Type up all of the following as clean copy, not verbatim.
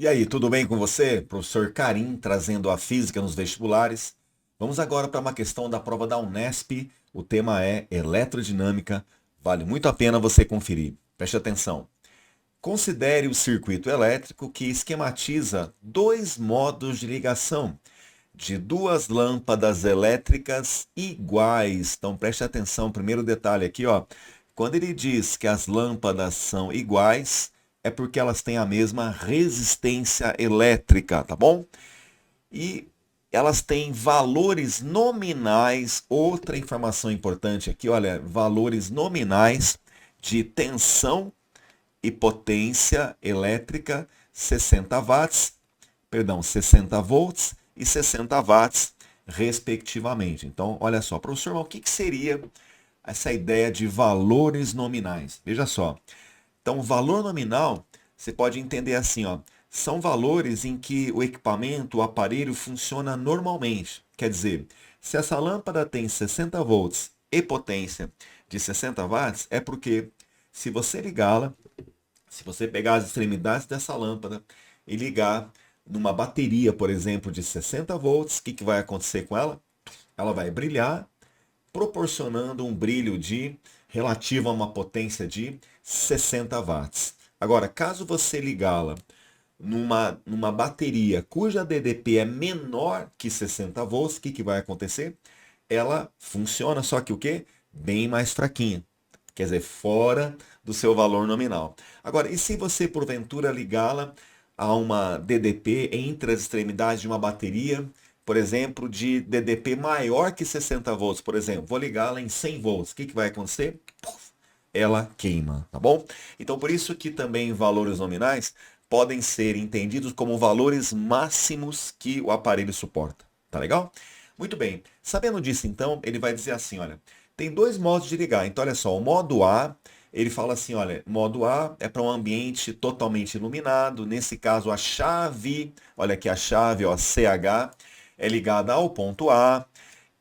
E aí, tudo bem com você? Professor Karim trazendo a física nos vestibulares. Vamos agora para uma questão da prova da Unesp. O tema é eletrodinâmica. Vale muito a pena você conferir. Preste atenção. Considere o circuito elétrico que esquematiza dois modos de ligação de duas lâmpadas elétricas iguais. Então preste atenção, primeiro detalhe aqui, ó. Quando ele diz que as lâmpadas são iguais, é porque elas têm a mesma resistência elétrica, tá bom? E elas têm valores nominais. Outra informação importante aqui, olha, valores nominais de tensão e potência elétrica, 60 watts, perdão, 60 volts e 60 watts, respectivamente. Então, olha só, professor, mas o que seria essa ideia de valores nominais? Veja só. Então, o valor nominal, você pode entender assim, ó, são valores em que o equipamento, o aparelho funciona normalmente. Quer dizer, se essa lâmpada tem 60 volts e potência de 60 watts, é porque se você ligá-la, se você pegar as extremidades dessa lâmpada e ligar numa bateria, por exemplo, de 60 volts, o que vai acontecer com ela? Ela vai brilhar, proporcionando um brilho de relativo a uma potência de 60 watts. Agora, caso você ligá-la numa bateria cuja DDP é menor que 60 volts, o que vai acontecer? Ela funciona, só que o quê? Bem mais fraquinha. Quer dizer, fora do seu valor nominal. Agora, e se você porventura ligá-la a uma DDP entre as extremidades de uma bateria, por exemplo, de DDP maior que 60 volts, por exemplo, vou ligá-la em 100 volts, o que vai acontecer? Ela queima, tá bom? Então, por isso que também valores nominais podem ser entendidos como valores máximos que o aparelho suporta, tá legal? Muito bem. Sabendo disso, então, ele vai dizer assim, olha, tem dois modos de ligar. Então, olha só, o modo A, ele fala assim, olha, modo A é para um ambiente totalmente iluminado. Nesse caso, a chave, olha aqui a chave, ó, CH, é ligada ao ponto A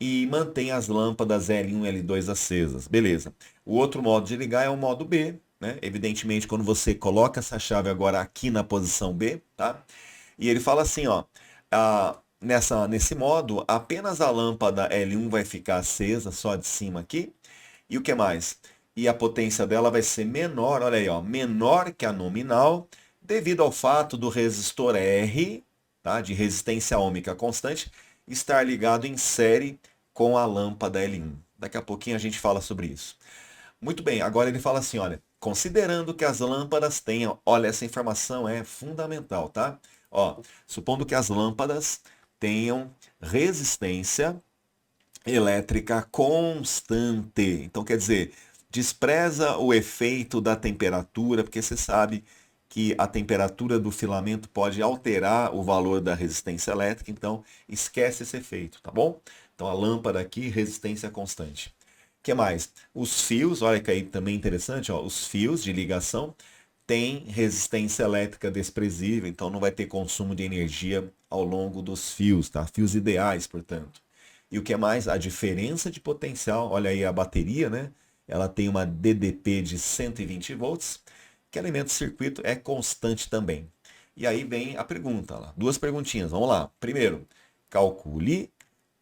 e mantém as lâmpadas L1 e L2 acesas. Beleza. O outro modo de ligar é o modo B, né? Evidentemente, quando você coloca essa chave agora aqui na posição B, tá? E ele fala assim, ó, nesse modo, apenas a lâmpada L1 vai ficar acesa, só de cima aqui. E o que mais? E a potência dela vai ser menor, olha aí, ó, menor que a nominal, devido ao fato do resistor R, tá, de resistência ohmica constante, estar ligado em série com a lâmpada L1. Daqui a pouquinho a gente fala sobre isso. Muito bem, agora ele fala assim, olha, considerando que as lâmpadas tenham, olha, essa informação é fundamental, tá? Ó, supondo que as lâmpadas tenham resistência elétrica constante. Então, quer dizer, despreza o efeito da temperatura, porque você sabe que a temperatura do filamento pode alterar o valor da resistência elétrica, então esquece esse efeito, tá bom? Então a lâmpada aqui, resistência constante. O que mais? Os fios, olha que aí também interessante, ó, os fios de ligação têm resistência elétrica desprezível, então não vai ter consumo de energia ao longo dos fios, tá? Fios ideais, portanto. E o que é mais? A diferença de potencial, olha aí a bateria, né? Ela tem uma DDP de 120 volts, que alimenta o circuito, é constante também. E aí vem a pergunta, lá, duas perguntinhas, vamos lá. Primeiro, calcule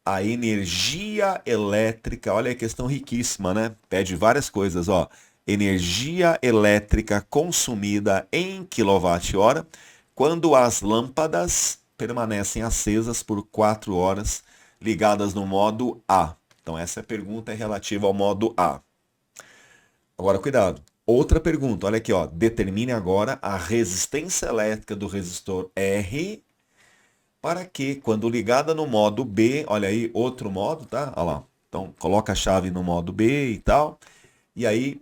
a energia elétrica, olha a questão riquíssima, né? Pede várias coisas, ó. Energia elétrica consumida em quilowatt-hora quando as lâmpadas permanecem acesas por 4 horas ligadas no modo A. Então essa pergunta é relativa ao modo A. Agora cuidado. Outra pergunta, olha aqui, ó. Determine agora a resistência elétrica do resistor R para que, quando ligada no modo B, olha aí, outro modo, tá? Olha lá. Então, coloca a chave no modo B e tal. E aí,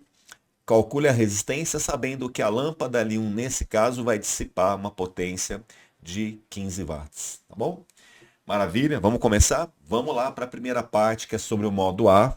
calcule a resistência sabendo que a lâmpada ali, nesse caso, vai dissipar uma potência de 15 watts, tá bom? Maravilha, vamos começar? Vamos lá para a primeira parte, que é sobre o modo A.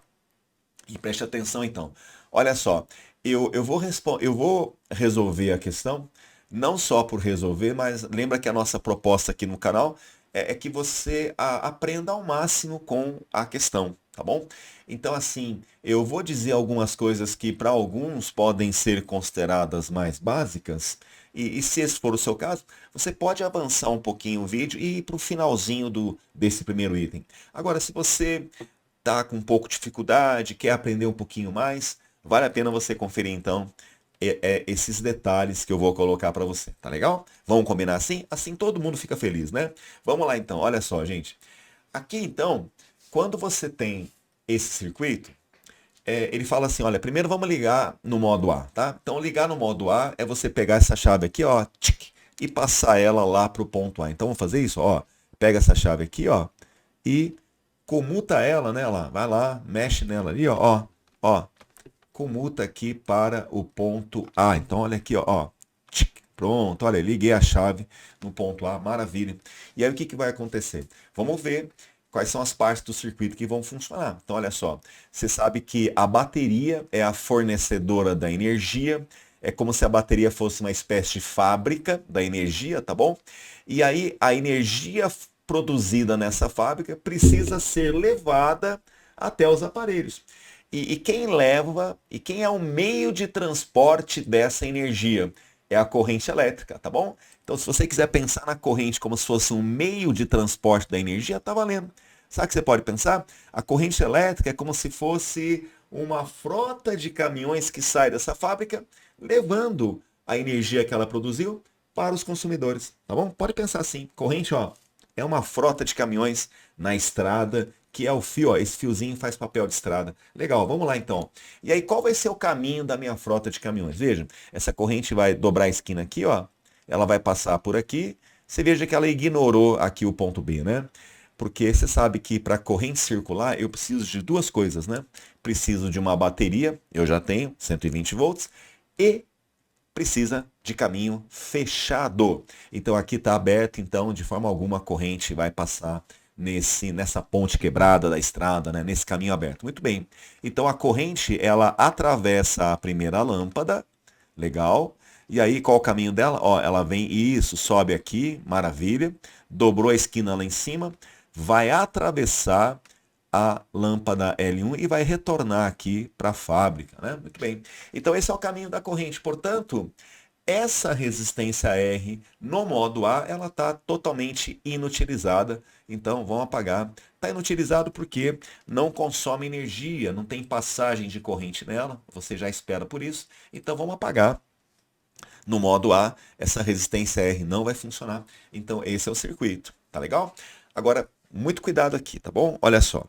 E preste atenção então. Olha só, eu vou resolver a questão, não só por resolver, mas lembra que a nossa proposta aqui no canal é que você aprenda ao máximo com a questão, tá bom? Então, assim, eu vou dizer algumas coisas que para alguns podem ser consideradas mais básicas, E se esse for o seu caso, você pode avançar um pouquinho o vídeo e ir para o finalzinho desse primeiro item. Agora, se você está com um pouco de dificuldade, quer aprender um pouquinho mais, vale a pena você conferir então esses detalhes que eu vou colocar para você, tá legal? Vamos combinar assim? Assim todo mundo fica feliz, né? Vamos lá então, olha só, gente. Aqui então, quando você tem esse circuito, ele fala assim, olha, primeiro vamos ligar no modo A, tá? Então ligar no modo A é você pegar essa chave aqui, ó, tchic, e passar ela lá para o ponto A. Então vamos fazer isso, ó. Pega essa chave aqui, ó, e comuta ela, né? Lá, vai lá, mexe nela ali, ó, comuta aqui para o ponto A. Então olha aqui, ó, tchic, pronto, olha, liguei a chave no ponto A, maravilha. E aí o que que vai acontecer? Vamos ver quais são as partes do circuito que vão funcionar. Então, olha só, você sabe que a bateria é a fornecedora da energia, é como se a bateria fosse uma espécie de fábrica da energia, tá bom? E aí a energia produzida nessa fábrica precisa ser levada até os aparelhos. E quem leva, e quem é o meio de transporte dessa energia? É a corrente elétrica, tá bom? Então, se você quiser pensar na corrente como se fosse um meio de transporte da energia, tá valendo. Sabe o que você pode pensar? A corrente elétrica é como se fosse uma frota de caminhões que sai dessa fábrica, levando a energia que ela produziu para os consumidores, tá bom? Pode pensar assim, corrente, ó, é uma frota de caminhões na estrada, que é o fio, ó, esse fiozinho faz papel de estrada. Legal, vamos lá então. E aí, qual vai ser o caminho da minha frota de caminhões? Veja, essa corrente vai dobrar a esquina aqui, ó, ela vai passar por aqui. Você veja que ela ignorou aqui o ponto B, né? Porque você sabe que para a corrente circular eu preciso de duas coisas, né? Preciso de uma bateria, eu já tenho 120 volts, e precisa de caminho fechado. Então aqui está aberto, então de forma alguma a corrente vai passar nessa ponte quebrada da estrada, né? Nesse caminho aberto. Muito bem. Então a corrente ela atravessa a primeira lâmpada, legal. E aí qual o caminho dela? Ó, ela vem isso, sobe aqui, maravilha. Dobrou a esquina lá em cima, vai atravessar a lâmpada L1 e vai retornar aqui para a fábrica, né? Muito bem. Então esse é o caminho da corrente. Portanto, essa resistência R no modo A, ela está totalmente inutilizada. Então vamos apagar. Está inutilizado porque não consome energia, não tem passagem de corrente nela. Você já espera por isso. Então vamos apagar. No modo A, essa resistência R não vai funcionar. Então esse é o circuito. Tá legal? Agora, muito cuidado aqui, tá bom? Olha só.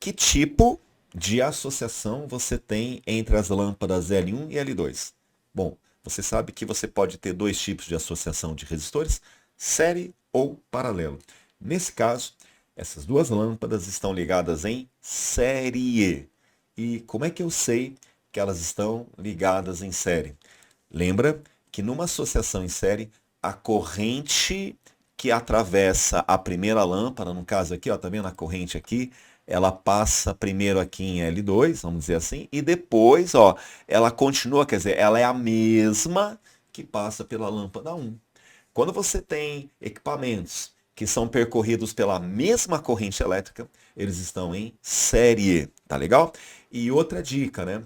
Que tipo de associação você tem entre as lâmpadas L1 e L2? Bom, você sabe que você pode ter dois tipos de associação de resistores, série ou paralelo. Nesse caso, essas duas lâmpadas estão ligadas em série. E como é que eu sei que elas estão ligadas em série? Lembra que numa associação em série, a corrente que atravessa a primeira lâmpada, no caso aqui, ó, tá vendo a corrente aqui? Ela passa primeiro aqui em L2, vamos dizer assim, e depois, ó, ela continua, quer dizer, ela é a mesma que passa pela lâmpada 1. Quando você tem equipamentos que são percorridos pela mesma corrente elétrica, eles estão em série, tá legal? E outra dica, né?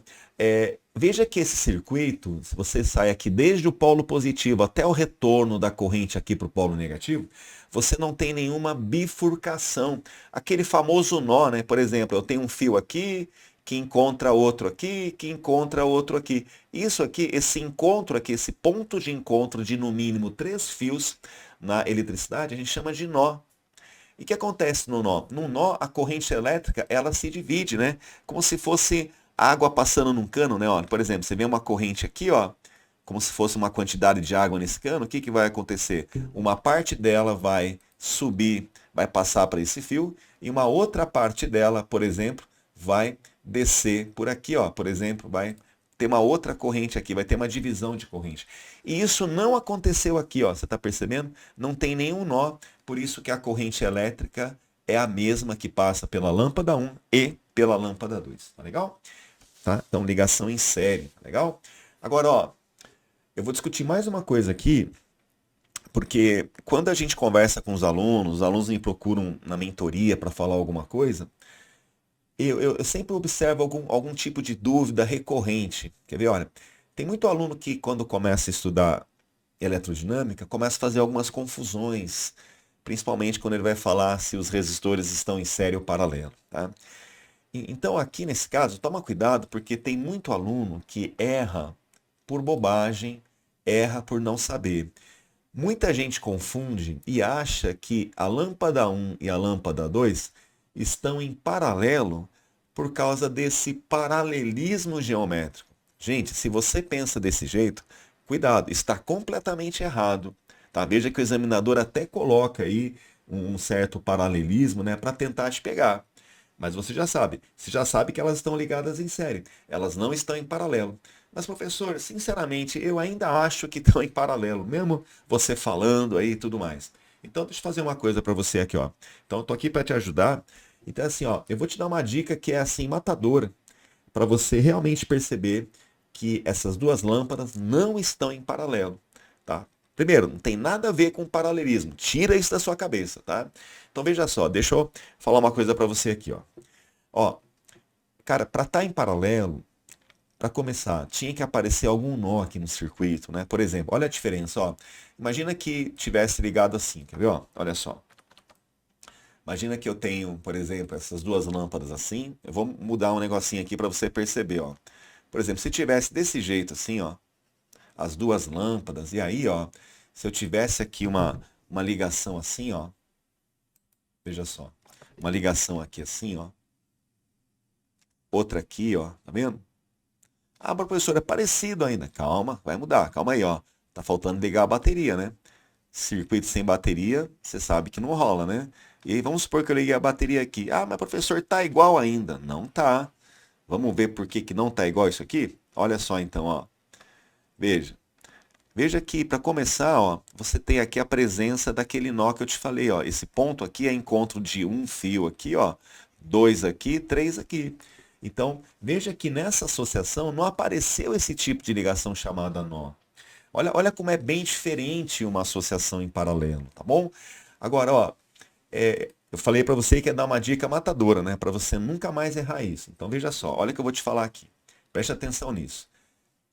Veja que esse circuito, se você sai aqui desde o polo positivo até o retorno da corrente aqui para o polo negativo, você não tem nenhuma bifurcação. Aquele famoso nó, né? Por exemplo, eu tenho um fio aqui, que encontra outro aqui, que encontra outro aqui. Isso aqui, esse encontro aqui, esse ponto de encontro de no mínimo 3 fios na eletricidade, a gente chama de nó. E o que acontece no nó? No nó, a corrente elétrica, ela se divide, né? Como se fosse água passando num cano, né? Ó, por exemplo, você vê uma corrente aqui, ó, como se fosse uma quantidade de água nesse cano, o que que vai acontecer? Uma parte dela vai subir, vai passar para esse fio, e uma outra parte dela, por exemplo, vai descer por aqui, ó, por exemplo, vai ter uma outra corrente aqui, vai ter uma divisão de corrente. E isso não aconteceu aqui, ó, você está percebendo? Não tem nenhum nó, por isso que a corrente elétrica é a mesma que passa pela lâmpada 1 e pela lâmpada 2, tá legal? Tá? Então, ligação em série, tá legal? Agora, ó, eu vou discutir mais uma coisa aqui, porque quando a gente conversa com os alunos me procuram na mentoria para falar alguma coisa, eu sempre observo algum tipo de dúvida recorrente. Quer ver? Olha, Tem muito aluno que, quando começa a estudar eletrodinâmica, começa a fazer algumas confusões, principalmente quando ele vai falar se os resistores estão em série ou paralelo, tá? Então, aqui nesse caso, toma cuidado, porque tem muito aluno que erra por bobagem, erra por não saber. Muita gente confunde e acha que a lâmpada 1 e a lâmpada 2 estão em paralelo por causa desse paralelismo geométrico. Gente, se você pensa desse jeito, cuidado, está completamente errado. Tá? Veja que o examinador até coloca aí um certo paralelismo, né, para tentar te pegar. Mas você já sabe que elas estão ligadas em série, elas não estão em paralelo. Mas, professor, sinceramente, eu ainda acho que estão em paralelo, mesmo você falando aí e tudo mais. Então, deixa eu fazer uma coisa para você aqui, ó. Então, eu tô aqui para te ajudar. Então, assim, ó, eu vou te dar uma dica que é assim matadora para você realmente perceber que essas duas lâmpadas não estão em paralelo, tá? Primeiro, não tem nada a ver com paralelismo. Tira isso da sua cabeça, tá? Então, veja só, deixa eu falar uma coisa para você aqui, ó. Ó, cara, para estar em paralelo, para começar, tinha que aparecer algum nó aqui no circuito, né? Por exemplo, olha a diferença, ó. Imagina que tivesse ligado assim, quer ver, ó? Olha só. Imagina que eu tenho, por exemplo, essas duas lâmpadas assim. Eu vou mudar um negocinho aqui para você perceber, ó. Por exemplo, se tivesse desse jeito assim, ó, as duas lâmpadas, e aí, ó, se eu tivesse aqui uma ligação assim, ó, veja só, uma ligação aqui assim, ó, outra aqui, ó, tá vendo? Ah, mas professor, é parecido ainda. Calma, vai mudar. Calma aí, ó. Tá faltando ligar a bateria, né? Circuito sem bateria, você sabe que não rola, né? E aí, vamos supor que eu liguei a bateria aqui. Ah, mas professor, tá igual ainda. Não tá. Vamos ver por que que não tá igual isso aqui? Olha só então, ó. Veja. Veja que, para começar, ó, você tem aqui a presença daquele nó que eu te falei, ó. Esse ponto aqui é encontro de um fio aqui, ó, dois aqui, três aqui. Então, veja que nessa associação não apareceu esse tipo de ligação chamada nó. Olha como é bem diferente uma associação em paralelo, tá bom? Agora, ó, eu falei para você que ia dar uma dica matadora, né? Para você nunca mais errar isso. Então, veja só, olha o que eu vou te falar aqui. Preste atenção nisso.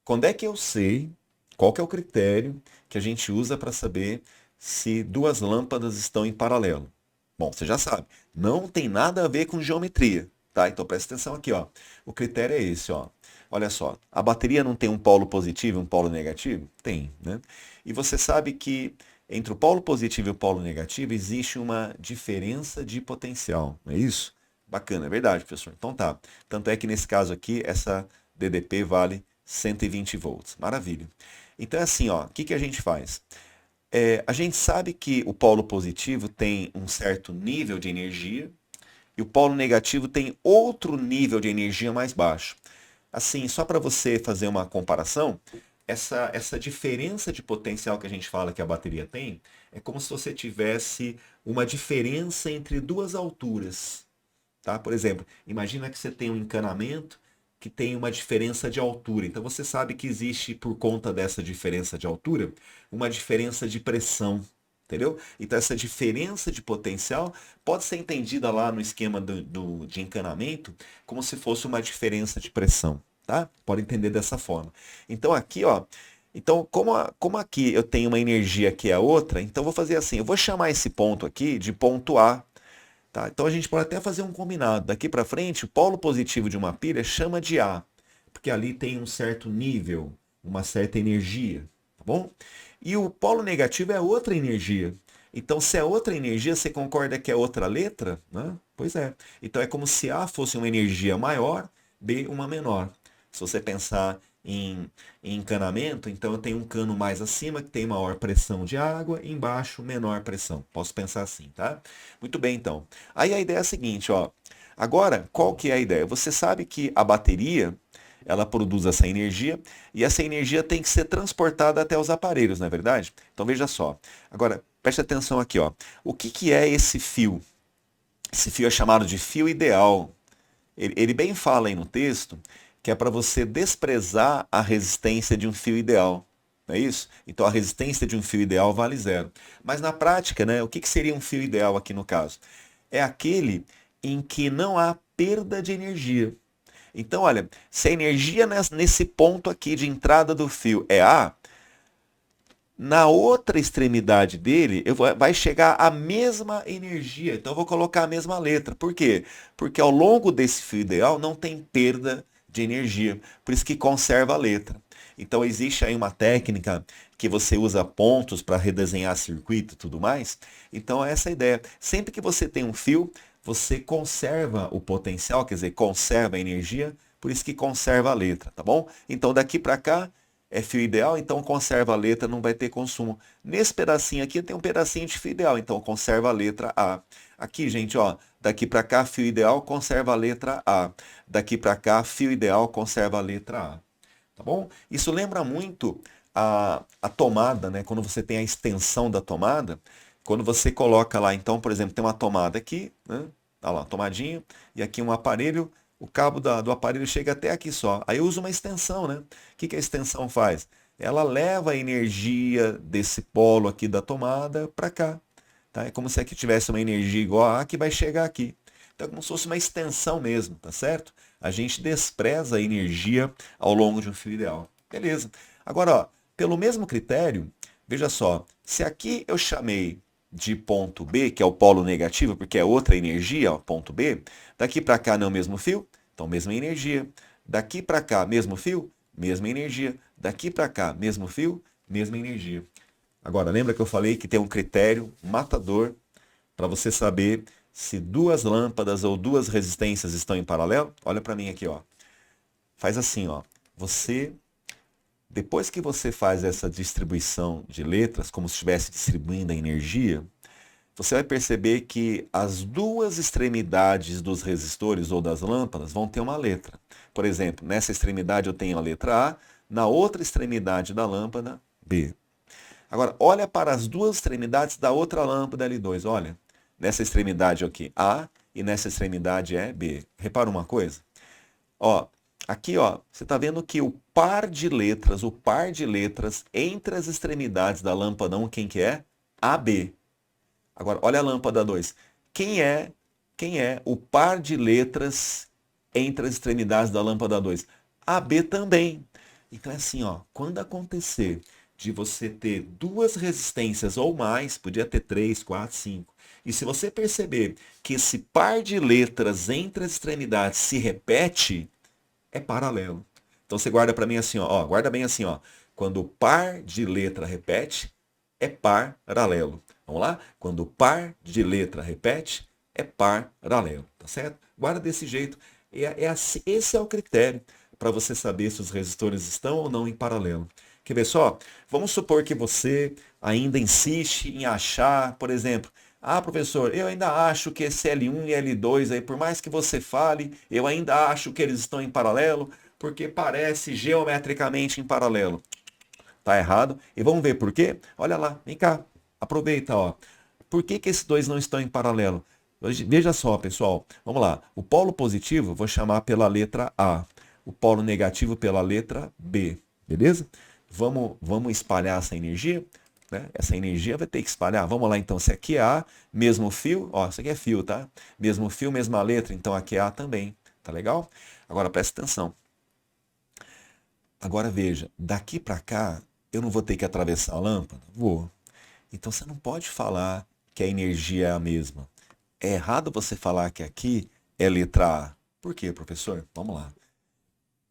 Quando é que eu sei, qual que é o critério que a gente usa para saber se duas lâmpadas estão em paralelo? Bom, você já sabe, não tem nada a ver com geometria, tá? Então presta atenção aqui, ó. O critério é esse, ó. Olha só, a bateria não tem um polo positivo e um polo negativo? Tem, né? E você sabe que entre o polo positivo e o polo negativo existe uma diferença de potencial, não é isso? Bacana, é verdade, professor. Então tá. Tanto é que nesse caso aqui, essa DDP vale 120 volts. Maravilha. Então é assim, ó, o que que a gente faz? A gente sabe que o polo positivo tem um certo nível de energia e o polo negativo tem outro nível de energia mais baixo. Assim, só para você fazer uma comparação, essa diferença de potencial que a gente fala que a bateria tem é como se você tivesse uma diferença entre duas alturas. Tá? Por exemplo, imagina que você tem um encanamento que tem uma diferença de altura. Então você sabe que existe, por conta dessa diferença de altura, uma diferença de pressão. Entendeu? Então essa diferença de potencial pode ser entendida lá no esquema de encanamento como se fosse uma diferença de pressão. Tá? Pode entender dessa forma. Então aqui, ó, então como aqui eu tenho uma energia que é outra, então eu vou fazer assim, eu vou chamar esse ponto aqui de ponto A. Tá? Então a gente pode até fazer um combinado. Daqui para frente, o polo positivo de uma pilha chama de A, porque ali tem um certo nível, uma certa energia, tá bom? E o polo negativo é outra energia. Então, se é outra energia, você concorda que é outra letra? Né? Pois é. Então é como se A fosse uma energia maior, B uma menor. Se você pensar em encanamento, então eu tenho um cano mais acima que tem maior pressão de água, e embaixo menor pressão. Posso pensar assim, tá? Muito bem, então. Aí a ideia é a seguinte, ó. Agora, qual que é a ideia? Você sabe que a bateria, ela produz essa energia e essa energia tem que ser transportada até os aparelhos, não é verdade? Então veja só. Agora, preste atenção aqui, ó. O que que é esse fio? Esse fio é chamado de fio ideal. Ele bem fala aí no texto que é para você desprezar a resistência de um fio ideal. Não é isso? Então a resistência de um fio ideal vale zero. Mas na prática, né, o que que seria um fio ideal aqui no caso? É aquele em que não há perda de energia. Então, olha, se a energia nesse ponto aqui de entrada do fio é A, na outra extremidade dele vai chegar a mesma energia. Então eu vou colocar a mesma letra. Por quê? Porque ao longo desse fio ideal não tem perda de energia. Por isso que conserva a letra. Então existe aí uma técnica que você usa pontos para redesenhar circuito e tudo mais. Então é essa a ideia. Sempre que você tem um fio, você conserva o potencial, quer dizer, conserva a energia, por isso que conserva a letra, tá bom? Então daqui para cá é fio ideal, então conserva a letra, não vai ter consumo. Nesse pedacinho aqui tem um pedacinho de fio ideal, então conserva a letra A. Aqui, gente, ó, daqui para cá, fio ideal, conserva a letra A. Daqui para cá, fio ideal, conserva a letra A. Tá bom? Isso lembra muito a tomada, né? Quando você tem a extensão da tomada, quando você coloca lá, então, por exemplo, tem uma tomada aqui, né? Olha lá, tomadinha, e aqui um aparelho, o cabo do aparelho chega até aqui só. Aí eu uso uma extensão, né? O que a extensão faz? Ela leva a energia desse polo aqui da tomada para cá. Tá? É como se aqui tivesse uma energia igual a que vai chegar aqui. Então é como se fosse uma extensão mesmo, tá certo? A gente despreza a energia ao longo de um fio ideal. Beleza. Agora, ó, pelo mesmo critério, veja só, se aqui eu chamei de ponto B, que é o polo negativo, porque é outra energia, ó, ponto B, daqui para cá não é o mesmo fio, então mesma energia. Daqui para cá, mesmo fio, mesma energia. Daqui para cá, mesmo fio, mesma energia. Agora, lembra que eu falei que tem um critério matador para você saber se duas lâmpadas ou duas resistências estão em paralelo? Olha para mim aqui, ó. Faz assim, ó. Depois que você faz essa distribuição de letras, como se estivesse distribuindo a energia, você vai perceber que as duas extremidades dos resistores ou das lâmpadas vão ter uma letra. Por exemplo, nessa extremidade eu tenho a letra A, na outra extremidade da lâmpada, B. Agora, olha para as duas extremidades da outra lâmpada L2. Olha, nessa extremidade aqui A e nessa extremidade é B. Repara uma coisa? Ó, aqui, ó, você está vendo que o par de letras entre as extremidades da lâmpada 1, quem que é? AB. Agora, olha a lâmpada 2. Quem é o par de letras entre as extremidades da lâmpada 2? AB também. Então é assim, ó, quando acontecer de você ter duas resistências ou mais, podia ter 3, 4, 5. E se você perceber que esse par de letras entre as extremidades se repete, é paralelo. Então você guarda para mim assim, ó, guarda bem assim, ó. Quando o par de letra repete, é paralelo. Vamos lá? Quando o par de letra repete, é paralelo, tá certo? Guarda desse jeito. Esse é o critério para você saber se os resistores estão ou não em paralelo. Quer ver só? Vamos supor que você ainda insiste em achar, por exemplo, professor, eu ainda acho que esse L1 e L2 aí, por mais que você fale, eu ainda acho que eles estão em paralelo, porque parece geometricamente em paralelo. Tá errado. E vamos ver por quê? Olha lá, vem cá. Aproveita, ó. Por que esses dois não estão em paralelo? Veja só, pessoal. Vamos lá. O polo positivo vou chamar pela letra A. O polo negativo pela letra B. Beleza? Vamos espalhar essa energia? Né? Essa energia vai ter que espalhar. Vamos lá, então. Se aqui é A, mesmo fio. Ó, isso aqui é fio, tá? Mesmo fio, mesma letra. Então aqui é A também. Tá legal? Agora presta atenção. Agora veja. Daqui para cá, eu não vou ter que atravessar a lâmpada? Vou. Então você não pode falar que a energia é a mesma. É errado você falar que aqui é letra A. Por quê, professor? Vamos lá.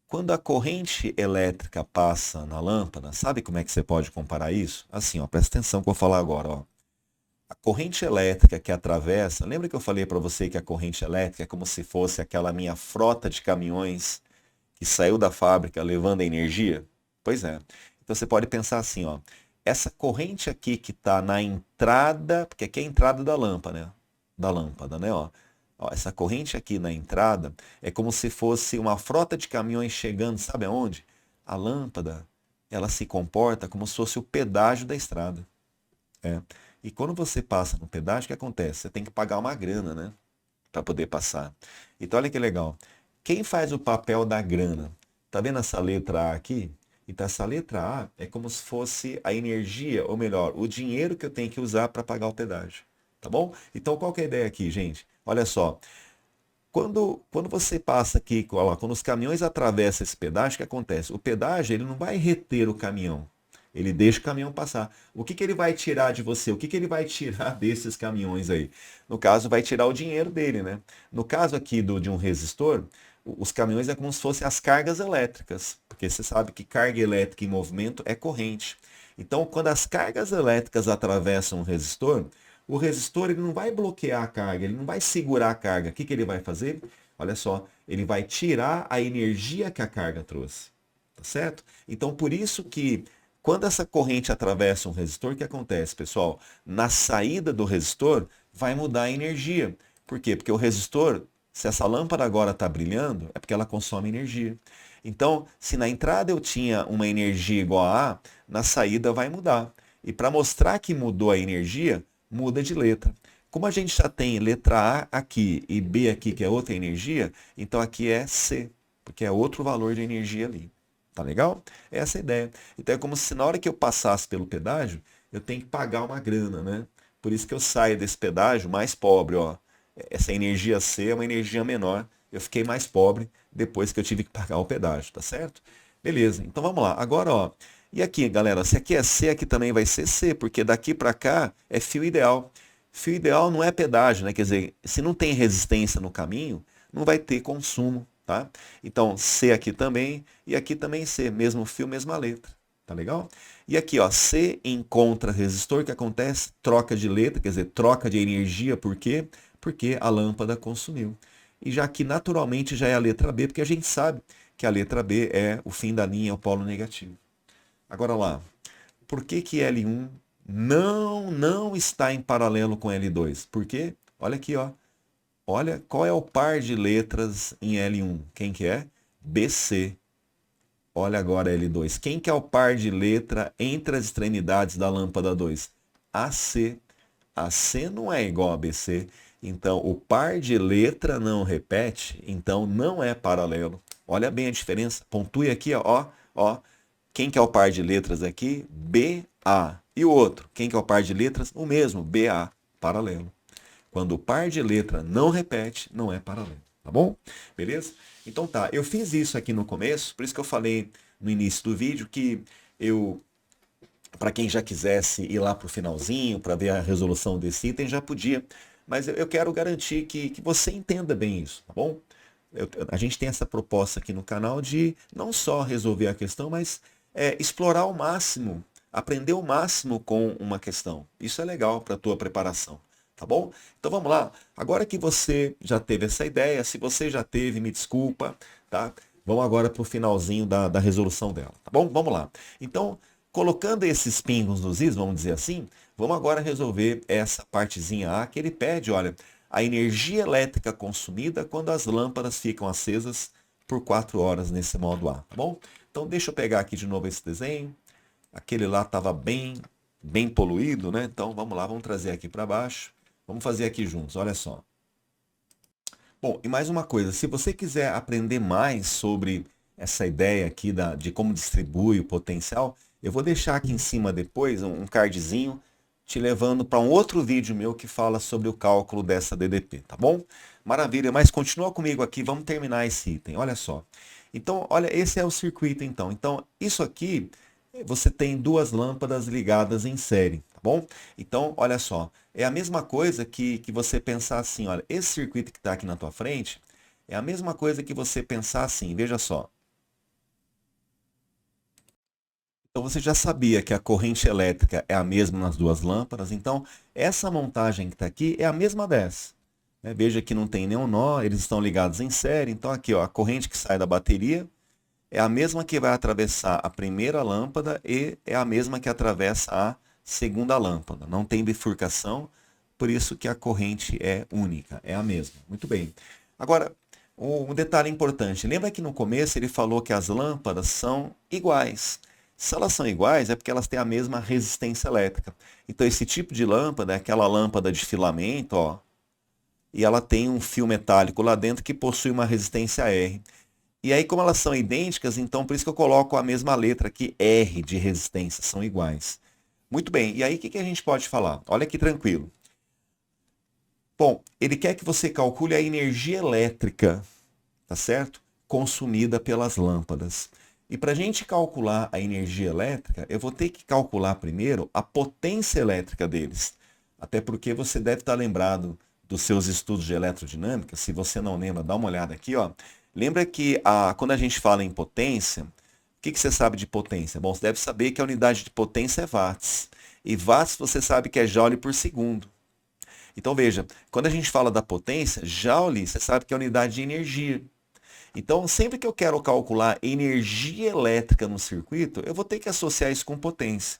Quando a corrente elétrica passa na lâmpada, sabe como é que você pode comparar isso? Assim, ó, presta atenção que eu vou falar agora. Ó. A corrente elétrica que atravessa, lembra que eu falei para você que a corrente elétrica é como se fosse aquela minha frota de caminhões que saiu da fábrica levando a energia? Pois é. Então você pode pensar assim, ó, essa corrente aqui que está na entrada, porque aqui é a entrada da lâmpada, né? Da lâmpada, né? Ó, essa corrente aqui na entrada é como se fosse uma frota de caminhões chegando, sabe aonde? A lâmpada, ela se comporta como se fosse o pedágio da estrada. É. E quando você passa no pedágio, o que acontece? Você tem que pagar uma grana, né? Para poder passar. Então olha que legal. Quem faz o papel da grana? Tá vendo essa letra A aqui? Então essa letra A é como se fosse a energia, ou melhor, o dinheiro que eu tenho que usar para pagar o pedágio. Tá bom? Então qual que é a ideia aqui, gente? Olha só. Quando você passa aqui, ó, quando os caminhões atravessam esse pedágio, o que acontece? O pedágio ele não vai reter o caminhão. Ele deixa o caminhão passar. O que ele vai tirar de você? O que ele vai tirar desses caminhões aí? No caso, vai tirar o dinheiro dele, né? No caso aqui de um resistor, os caminhões é como se fossem as cargas elétricas, porque você sabe que carga elétrica em movimento é corrente. Então, quando as cargas elétricas atravessam o resistor ele não vai bloquear a carga, ele não vai segurar a carga. O que ele vai fazer? Olha só, ele vai tirar a energia que a carga trouxe. Tá certo? Então, por isso que quando essa corrente atravessa um resistor, o que acontece, pessoal? Na saída do resistor, vai mudar a energia. Por quê? Porque o resistor, se essa lâmpada agora está brilhando, é porque ela consome energia. Então, se na entrada eu tinha uma energia igual a A, na saída vai mudar. E para mostrar que mudou a energia, muda de letra. Como a gente já tem letra A aqui e B aqui, que é outra energia, então aqui é C, porque é outro valor de energia ali. Tá legal? Essa é a ideia. Então é como se na hora que eu passasse pelo pedágio, eu tenho que pagar uma grana, né? Por isso que eu saio desse pedágio mais pobre, ó. Essa energia C é uma energia menor. Eu fiquei mais pobre depois que eu tive que pagar o pedágio, tá certo? Beleza, então vamos lá. Agora, ó, e aqui, galera, se aqui é C, aqui também vai ser C, porque daqui para cá é fio ideal. Fio ideal não é pedágio, né? Quer dizer, se não tem resistência no caminho, não vai ter consumo, tá? Então, C aqui também, e aqui também C, mesmo fio, mesma letra. Tá legal? E aqui, ó, C encontra resistor, o que acontece? Troca de letra, quer dizer, troca de energia, por quê? Porque a lâmpada consumiu. E já que naturalmente já é a letra B, porque a gente sabe que a letra B é o fim da linha, é o polo negativo. Agora lá, por que que L1 não está em paralelo com L2? Por quê? Olha aqui, ó. Olha qual é o par de letras em L1. Quem que é? BC. Olha agora L2. Quem que é o par de letra entre as extremidades da lâmpada 2? AC. AC não é igual a BC. Então, o par de letra não repete, então não é paralelo. Olha bem a diferença. Pontue aqui, ó, ó. Quem que é o par de letras aqui? BA. E o outro? Quem que é o par de letras? O mesmo, BA, paralelo. Quando o par de letra não repete, não é paralelo. Tá bom? Beleza? Então tá, eu fiz isso aqui no começo, por isso que eu falei no início do vídeo que eu, para quem já quisesse ir lá para o finalzinho, para ver a resolução desse item, já podia. Mas eu quero garantir que você entenda bem isso, tá bom? A gente tem essa proposta aqui no canal de não só resolver a questão, mas explorar ao máximo, aprender o máximo com uma questão. Isso é legal para a tua preparação, tá bom? Então vamos lá. Agora que você já teve essa ideia, se você já teve, me desculpa, tá? Vamos agora para o finalzinho da resolução dela, tá bom? Vamos lá. Então, colocando esses pingos nos is, vamos dizer assim, vamos agora resolver essa partezinha A que ele pede, olha, a energia elétrica consumida quando as lâmpadas ficam acesas por 4 horas nesse modo A, tá bom? Então deixa eu pegar aqui de novo esse desenho. Aquele lá estava bem poluído, né? Então vamos lá, vamos trazer aqui para baixo. Vamos fazer aqui juntos, olha só. Bom, e mais uma coisa, se você quiser aprender mais sobre essa ideia aqui de como distribui o potencial, eu vou deixar aqui em cima depois um cardzinho te levando para um outro vídeo meu que fala sobre o cálculo dessa DDP, tá bom? Maravilha, mas continua comigo aqui, vamos terminar esse item, olha só. Então, olha, esse é o circuito então. Então, isso aqui, você tem duas lâmpadas ligadas em série, tá bom? Então, olha só, é a mesma coisa que você pensar assim, olha, esse circuito que está aqui na tua frente, é a mesma coisa que você pensar assim, veja só. Então você já sabia que a corrente elétrica é a mesma nas duas lâmpadas, então essa montagem que está aqui é a mesma dessa. Veja que não tem nenhum nó, eles estão ligados em série, então aqui ó, a corrente que sai da bateria é a mesma que vai atravessar a primeira lâmpada e é a mesma que atravessa a segunda lâmpada. Não tem bifurcação, por isso que a corrente é única, é a mesma. Muito bem. Agora, um detalhe importante. Lembra que no começo ele falou que as lâmpadas são iguais. Se elas são iguais, é porque elas têm a mesma resistência elétrica. Então, esse tipo de lâmpada é aquela lâmpada de filamento, ó, e ela tem um fio metálico lá dentro que possui uma resistência R. E aí, como elas são idênticas, então por isso que eu coloco a mesma letra aqui, R de resistência, são iguais. Muito bem, e aí o que a gente pode falar? Olha que tranquilo. Bom, ele quer que você calcule a energia elétrica, tá certo? Consumida pelas lâmpadas. E para a gente calcular a energia elétrica, eu vou ter que calcular primeiro a potência elétrica deles. Até porque você deve estar lembrado dos seus estudos de eletrodinâmica. Se você não lembra, dá uma olhada aqui, ó. Lembra que quando a gente fala em potência, o que você sabe de potência? Bom, você deve saber que a unidade de potência é watts. E watts você sabe que é joule por segundo. Então veja, quando a gente fala da potência, joule, você sabe que é a unidade de energia. Então, sempre que eu quero calcular energia elétrica no circuito, eu vou ter que associar isso com potência.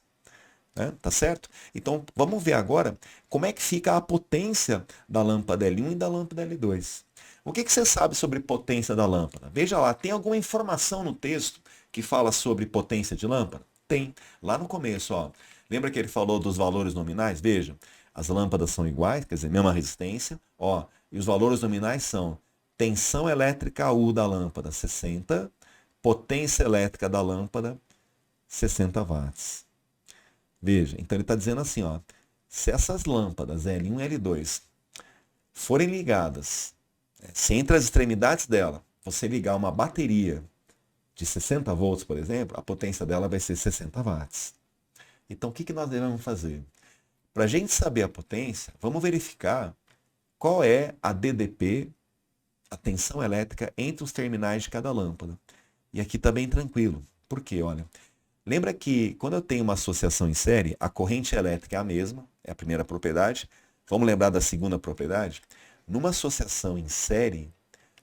Né? Tá certo? Então, vamos ver agora como é que fica a potência da lâmpada L1 e da lâmpada L2. O que você sabe sobre potência da lâmpada? Veja lá, tem alguma informação no texto que fala sobre potência de lâmpada? Tem. Lá no começo, ó. Lembra que ele falou dos valores nominais? Veja, as lâmpadas são iguais, quer dizer, mesma resistência. Ó, e os valores nominais são tensão elétrica U da lâmpada, 60. Potência elétrica da lâmpada, 60 watts. Veja, então ele está dizendo assim, ó, se essas lâmpadas L1 e L2 forem ligadas, se entre as extremidades dela você ligar uma bateria de 60 volts, por exemplo, a potência dela vai ser 60 watts. Então, o que nós devemos fazer? Para a gente saber a potência, vamos verificar qual é a DDP, a tensão elétrica, entre os terminais de cada lâmpada. E aqui está bem tranquilo. Por quê? Olha, lembra que quando eu tenho uma associação em série, a corrente elétrica é a mesma, é a primeira propriedade. Vamos lembrar da segunda propriedade? Numa associação em série,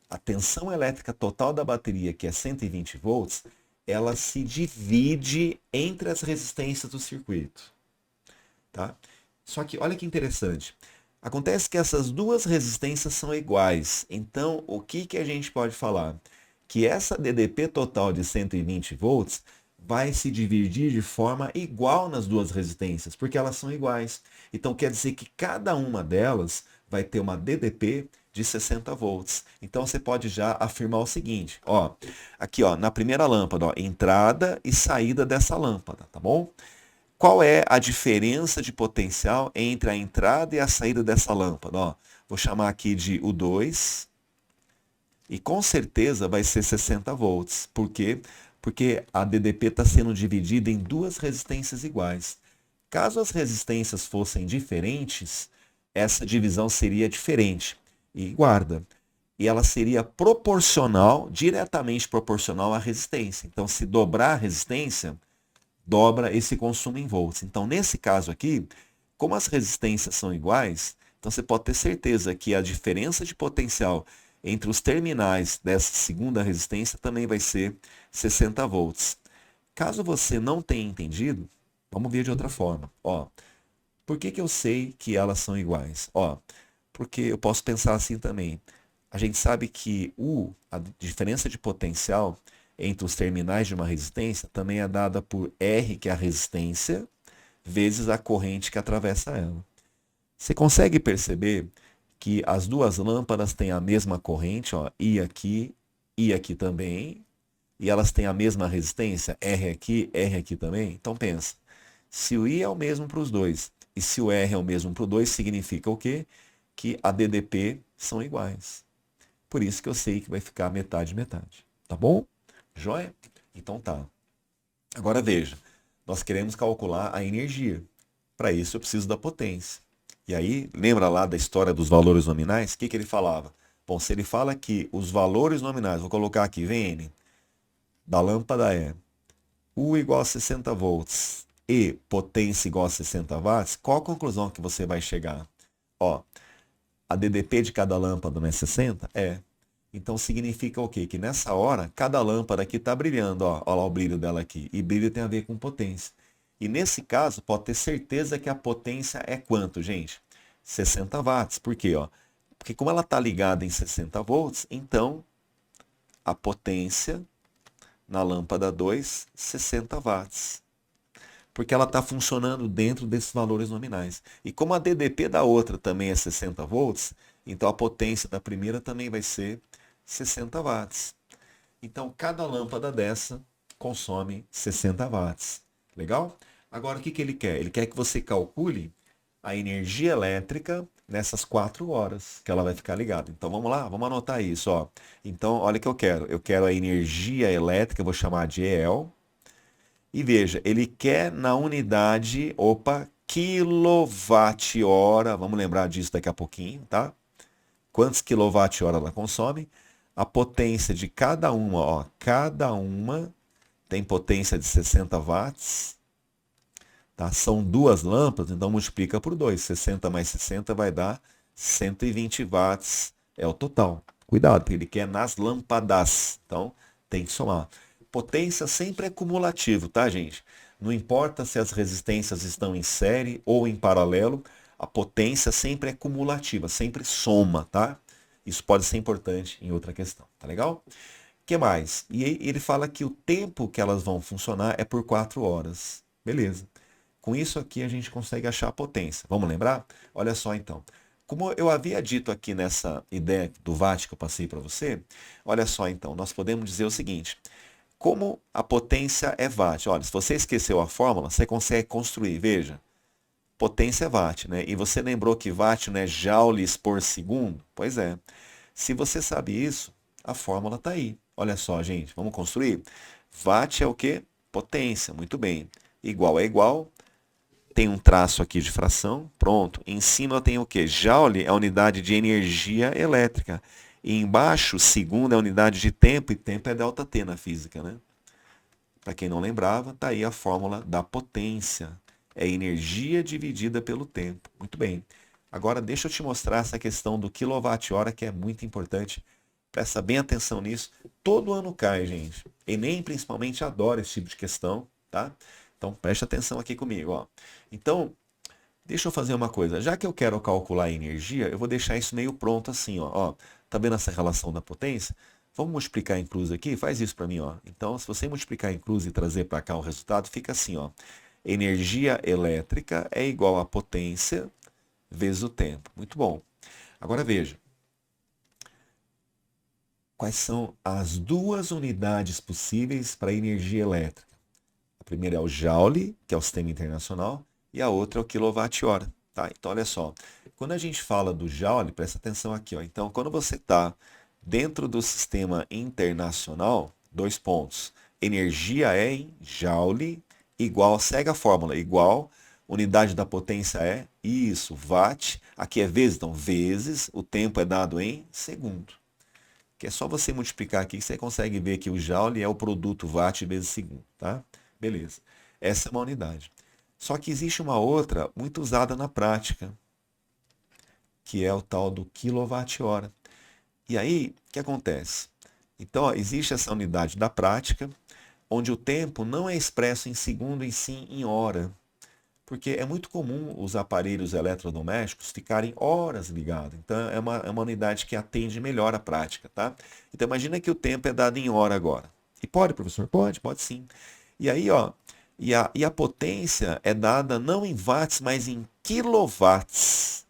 a tensão elétrica total da bateria, que é 120 volts, ela se divide entre as resistências do circuito. Tá? Só que olha que interessante. Acontece que essas duas resistências são iguais. Então, o que a gente pode falar? Que essa DDP total de 120 volts vai se dividir de forma igual nas duas resistências, porque elas são iguais. Então, quer dizer que cada uma delas vai ter uma DDP de 60 volts. Então, você pode já afirmar o seguinte, ó, aqui ó, na primeira lâmpada, ó, entrada e saída dessa lâmpada, tá bom? Qual é a diferença de potencial entre a entrada e a saída dessa lâmpada? Ó, vou chamar aqui de U2 e com certeza vai ser 60 volts. Por quê? Porque a DDP está sendo dividida em duas resistências iguais. Caso as resistências fossem diferentes, essa divisão seria diferente. E guarda, e ela seria proporcional, diretamente proporcional à resistência. Então, se dobrar a resistência, dobra esse consumo em volts. Então, nesse caso aqui, como as resistências são iguais, então você pode ter certeza que a diferença de potencial entre os terminais dessa segunda resistência também vai ser 60 volts. Caso você não tenha entendido, vamos ver de outra forma. Ó, por que eu sei que elas são iguais? Ó, porque eu posso pensar assim também. A gente sabe que a diferença de potencial entre os terminais de uma resistência também é dada por R, que é a resistência, vezes a corrente que atravessa ela. Você consegue perceber que as duas lâmpadas têm a mesma corrente, ó, I aqui também, e elas têm a mesma resistência, R aqui também? Então pensa, se o I é o mesmo para os dois, e se o R é o mesmo para os dois, significa o quê? Que a DDP são iguais. Por isso que eu sei que vai ficar metade, metade. Tá bom? Joia? Então tá. Agora veja, nós queremos calcular a energia. Para isso eu preciso da potência. E aí, lembra lá da história dos valores nominais? O que ele falava? Bom, se ele fala que os valores nominais, vou colocar aqui, VN, da lâmpada é U igual a 60 volts e potência igual a 60 watts, qual a conclusão que você vai chegar? Ó, a DDP de cada lâmpada não é 60? É. Então significa o quê? Que nessa hora, cada lâmpada aqui está brilhando. Ó, olha lá o brilho dela aqui. E brilho tem a ver com potência. E nesse caso, pode ter certeza que a potência é quanto, gente? 60 watts. Por quê? Ó? Porque como ela está ligada em 60 volts, então a potência na lâmpada 2, 60 watts. Porque ela está funcionando dentro desses valores nominais. E como a DDP da outra também é 60 volts, então a potência da primeira também vai ser 60 watts. Então, cada lâmpada dessa consome 60 watts. Legal? Agora, o que ele quer? Ele quer que você calcule a energia elétrica nessas 4 horas que ela vai ficar ligada. Então vamos lá, vamos anotar isso, ó. Então, olha o que eu quero. Eu quero a energia elétrica, eu vou chamar de EL. E veja, ele quer na unidade, opa, quilowatt-hora. Vamos lembrar disso daqui a pouquinho, tá? Quantos quilowatt-hora ela consome? A potência de cada uma, ó, cada uma tem potência de 60 watts. Tá? São 2 lâmpadas, então multiplica por 2. 60 mais 60 vai dar 120 watts. É o total. Cuidado, porque ele quer nas lâmpadas. Então, tem que somar. Potência sempre é cumulativo, tá, gente? Não importa se as resistências estão em série ou em paralelo, a potência sempre é cumulativa, sempre soma, tá? Isso pode ser importante em outra questão, tá legal? O que mais? E ele fala que o tempo que elas vão funcionar é por 4 horas. Beleza. Com isso aqui a gente consegue achar a potência. Vamos lembrar? Olha só então. Como eu havia dito aqui nessa ideia do watt que eu passei para você, olha só então, nós podemos dizer o seguinte: como a potência é watt? Olha, se você esqueceu a fórmula, você consegue construir. Veja, potência é watt, né? E você lembrou que watt não é joules por segundo? Pois é. Se você sabe isso, a fórmula está aí. Olha só, gente, vamos construir? Watt é o quê? Potência, muito bem. Igual é igual. Tem um traço aqui de fração, pronto. Em cima eu tenho o quê? Joule é a unidade de energia elétrica. E embaixo, segundo é a unidade de tempo, e tempo é ΔT na física, né? Para quem não lembrava, está aí a fórmula da potência. É energia dividida pelo tempo. Muito bem. Agora deixa eu te mostrar essa questão do quilowatt-hora, que é muito importante. Presta bem atenção nisso. Todo ano cai, gente. Enem principalmente adora esse tipo de questão, tá? Então preste atenção aqui comigo, ó. Então, deixa eu fazer uma coisa. Já que eu quero calcular a energia, eu vou deixar isso meio pronto assim, ó. Tá vendo essa relação da potência? Vamos multiplicar em cruz aqui? Faz isso para mim, ó. Então, se você multiplicar em cruz e trazer para cá o resultado, fica assim, ó. Energia elétrica é igual a potência vezes o tempo. Muito bom. Agora veja. Quais são as 2 unidades possíveis para energia elétrica? A primeira é o Joule, que é o sistema internacional, e a outra é o quilowatt-hora. Tá? Então, olha só. Quando a gente fala do Joule, presta atenção aqui. Ó. Então, quando você está dentro do sistema internacional, 2 pontos. Energia é em Joule, igual, segue a fórmula, igual, unidade da potência é, isso, watt, aqui é vezes, então vezes, o tempo é dado em segundo. Que é só você multiplicar aqui que você consegue ver que o Joule é o produto watt vezes segundo, tá? Beleza. Essa é uma unidade. Só que existe uma outra muito usada na prática, que é o tal do quilowatt-hora. E aí, o que acontece? Então, ó, existe essa unidade da prática, onde o tempo não é expresso em segundo, e sim em hora. Porque é muito comum os aparelhos eletrodomésticos ficarem horas ligados. Então, é uma unidade que atende melhor a prática, tá? Então, imagina que o tempo é dado em hora agora. E pode, professor? Pode sim. E aí, ó, e a potência é dada não em watts, mas em quilowatts.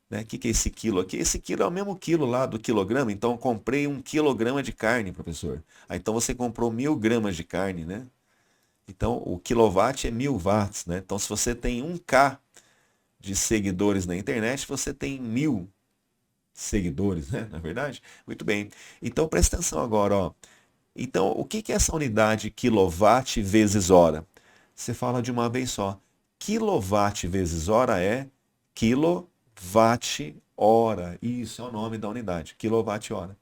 Né? O que é esse quilo aqui? Esse quilo é o mesmo quilo lá do quilograma. Então, eu comprei 1 quilograma de carne, professor. Aí, então, você comprou 1.000 gramas de carne, né? Então, o quilowatt é 1.000 watts, né? Então, se você tem 1K de seguidores na internet, você tem 1.000 seguidores, né? Na verdade? Muito bem. Então, presta atenção agora, ó. Então, o que é essa unidade quilowatt vezes hora? Você fala de uma vez só. Quilowatt vezes hora é quilowatt-hora. Isso é o nome da unidade, quilowatt-hora.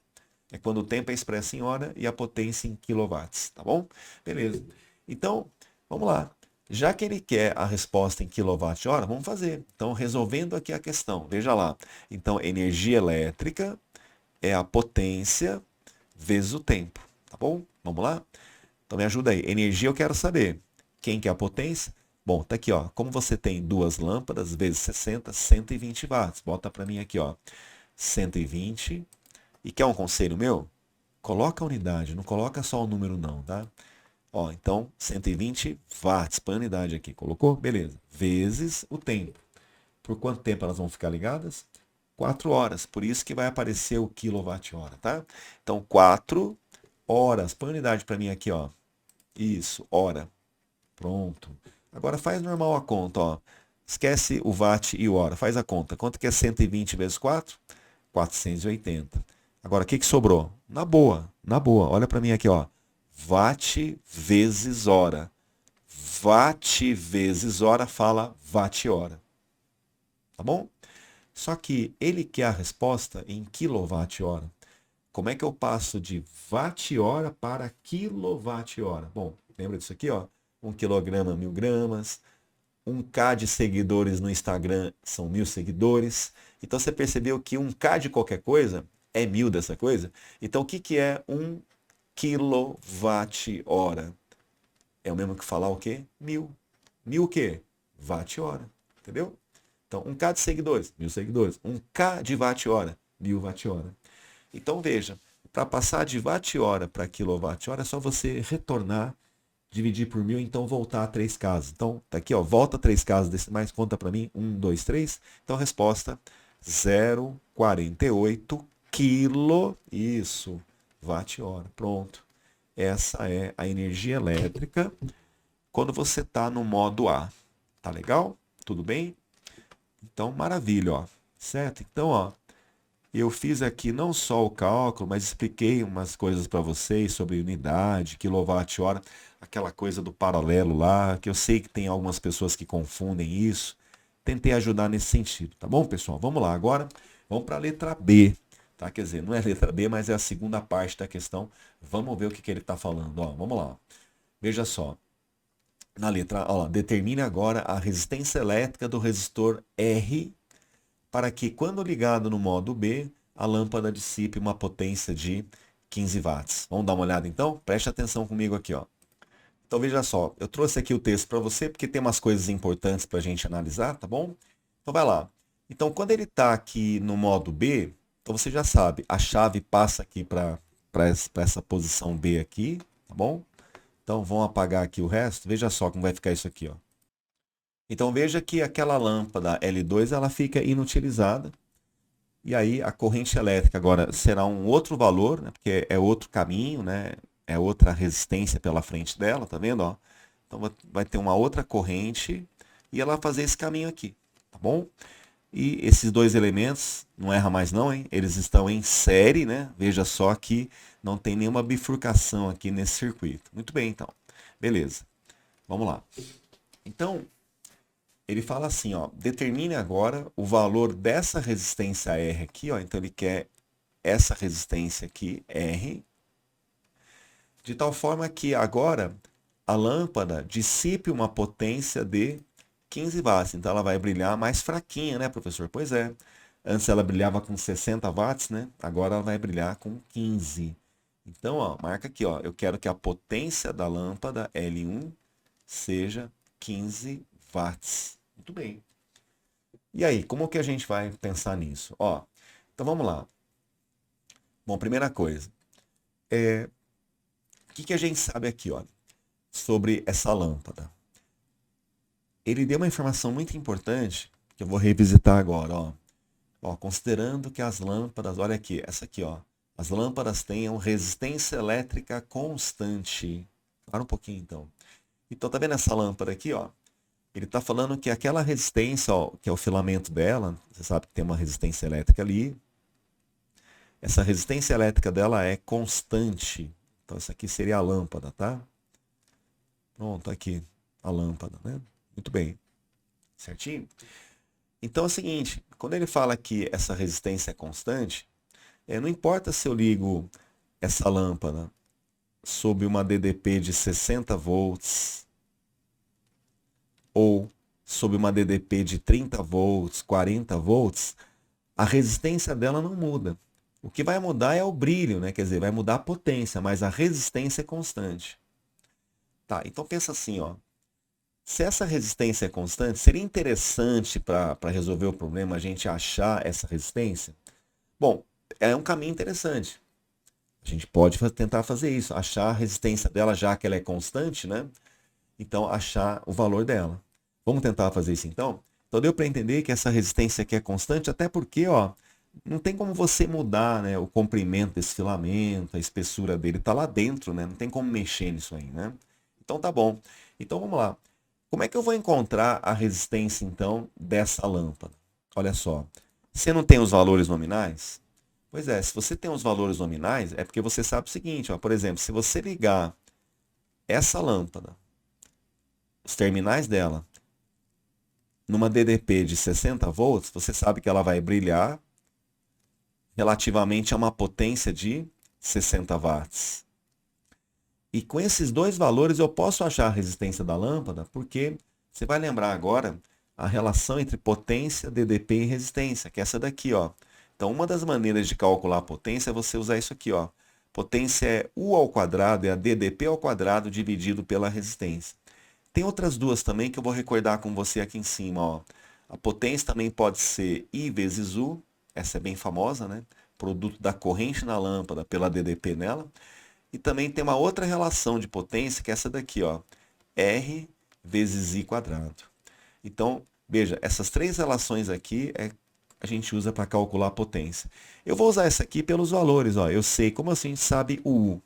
É quando o tempo é expresso em hora e a potência em quilowatts, tá bom? Beleza. Então, vamos lá. Já que ele quer a resposta em quilowatt-hora, vamos fazer. Então, resolvendo aqui a questão, veja lá. Então, energia elétrica é a potência vezes o tempo, tá bom? Vamos lá? Então, me ajuda aí. Energia eu quero saber. Quem que é a potência? Bom, tá aqui, ó. Como você tem 2 lâmpadas vezes 60, 120 watts. Bota para mim aqui, ó. 120. E quer um conselho meu? Coloca a unidade, não coloca só o número não, tá? Ó, então, 120 watts por unidade aqui. Colocou? Beleza. Vezes o tempo. Por quanto tempo elas vão ficar ligadas? 4 horas. Por isso que vai aparecer o quilowatt-hora, tá? Então, 4 horas. Põe unidade para mim aqui, ó. Isso, hora. Pronto. Agora faz normal a conta, ó. Esquece o watt e o hora. Faz a conta. Quanto que é 120 vezes 4? 480. Agora, o que sobrou? Na boa, na boa. Olha para mim aqui, ó. Watt vezes hora. Watt vezes hora fala watt-hora. Tá bom? Só que ele quer a resposta em quilowatt-hora. Como é que eu passo de watt-hora para quilowatt-hora? Bom, lembra disso aqui, ó? 1 quilograma, 1000 gramas. 1K de seguidores no Instagram são 1000 seguidores. Então você percebeu que 1K de qualquer coisa é 1000 dessa coisa? Então o que é 1 quilowatt-hora? É o mesmo que falar o quê? 1000. 1000 o quê? Watt-hora. Entendeu? Então 1K de seguidores, 1000 seguidores. 1K de watt-hora, 1000 watt-hora. Então veja, para passar de watt-hora para quilowatt-hora é só você retornar, dividir por 1000, então voltar a 3 casas. Então, tá aqui, ó, volta 3 casas decimais, conta para mim, 1, 2, 3. Então, a resposta, 0,48 quilo, isso, watt-hora. Pronto. Essa é a energia elétrica quando você está no modo A. Tá legal? Tudo bem? Então, maravilha, ó. Certo? Então, ó, eu fiz aqui não só o cálculo, mas expliquei umas coisas para vocês sobre unidade, quilowatt-hora, aquela coisa do paralelo lá, que eu sei que tem algumas pessoas que confundem isso. Tentei ajudar nesse sentido, tá bom, pessoal? Vamos lá, agora vamos para a letra B, tá? Quer dizer, não é a letra B, mas é a segunda parte da questão. Vamos ver o que ele está falando, ó. Vamos lá. Veja só. Na letra, ó, determine agora a resistência elétrica do resistor R para que, quando ligado no modo B, a lâmpada dissipe uma potência de 15 watts. Vamos dar uma olhada então? Preste atenção comigo aqui, ó. Então veja só, eu trouxe aqui o texto para você porque tem umas coisas importantes para a gente analisar, tá bom? Então vai lá. Então quando ele está aqui no modo B, então você já sabe, a chave passa aqui para essa posição B aqui, tá bom? Então vamos apagar aqui o resto. Veja só como vai ficar isso aqui, ó. Então veja que aquela lâmpada L2 ela fica inutilizada. E aí a corrente elétrica agora será um outro valor, né? Porque é outro caminho, né? É outra resistência pela frente dela, tá vendo? Ó? Então vai ter uma outra corrente e ela vai fazer esse caminho aqui, tá bom? E esses dois elementos, não erra mais não, hein? Eles estão em série, né? Veja só que não tem nenhuma bifurcação aqui nesse circuito. Muito bem, então. Beleza. Vamos lá. Então, ele fala assim, ó, determine agora o valor dessa resistência R aqui, ó, então ele quer essa resistência aqui, R, de tal forma que agora a lâmpada dissipe uma potência de 15 watts, então ela vai brilhar mais fraquinha, né, professor? Pois é, antes ela brilhava com 60 watts, né, agora ela vai brilhar com 15. Então, ó, marca aqui, ó, eu quero que a potência da lâmpada L1 seja 15 watts. Muito bem. E aí, como que a gente vai pensar nisso? Ó, então vamos lá. Bom, primeira coisa, o que a gente sabe aqui, ó, sobre essa lâmpada? Ele deu uma informação muito importante que eu vou revisitar agora, ó. Ó, considerando que as lâmpadas, olha aqui, essa aqui, ó, as lâmpadas tenham resistência elétrica constante. Para um pouquinho, então. Então, tá vendo essa lâmpada aqui, ó? Ele está falando que aquela resistência, ó, que é o filamento dela, você sabe que tem uma resistência elétrica ali. Essa resistência elétrica dela é constante. Então, essa aqui seria a lâmpada, tá? Pronto, aqui a lâmpada, né? Muito bem. Certinho? Então é o seguinte, quando ele fala que essa resistência é constante, não importa se eu ligo essa lâmpada sob uma DDP de 60 volts, ou sob uma DDP de 30 volts, 40 volts, a resistência dela não muda. O que vai mudar é o brilho, né? Quer dizer, vai mudar a potência, mas a resistência é constante. Tá, então pensa assim, ó. Se essa resistência é constante, seria interessante para resolver o problema a gente achar essa resistência? Bom, é um caminho interessante. A gente pode tentar fazer isso, achar a resistência dela, já que ela é constante, né? Então, achar o valor dela. Vamos tentar fazer isso então? Então, deu para entender que essa resistência aqui é constante, até porque, ó, não tem como você mudar, né, o comprimento desse filamento, a espessura dele está lá dentro, né? Não tem como mexer nisso aí, né? Então, tá bom. Então, vamos lá. Como é que eu vou encontrar a resistência, então, dessa lâmpada? Olha só, você não tem os valores nominais? Pois é, se você tem os valores nominais, é porque você sabe o seguinte, ó, por exemplo, se você ligar essa lâmpada, os terminais dela, numa DDP de 60 volts, você sabe que ela vai brilhar relativamente a uma potência de 60 watts. E com esses dois valores eu posso achar a resistência da lâmpada, porque você vai lembrar agora a relação entre potência, DDP e resistência, que é essa daqui, ó. Então, uma das maneiras de calcular a potência é você usar isso aqui, ó. Potência é U ao quadrado, é a DDP ao quadrado dividido pela resistência. Tem outras duas também que eu vou recordar com você aqui em cima, ó. A potência também pode ser I vezes U, essa é bem famosa, né? Produto da corrente na lâmpada pela DDP nela. E também tem uma outra relação de potência, que é essa daqui, ó. R vezes I quadrado. Então, veja, essas três relações aqui a gente usa para calcular a potência. Eu vou usar essa aqui pelos valores, ó. Eu sei como assim sabe o U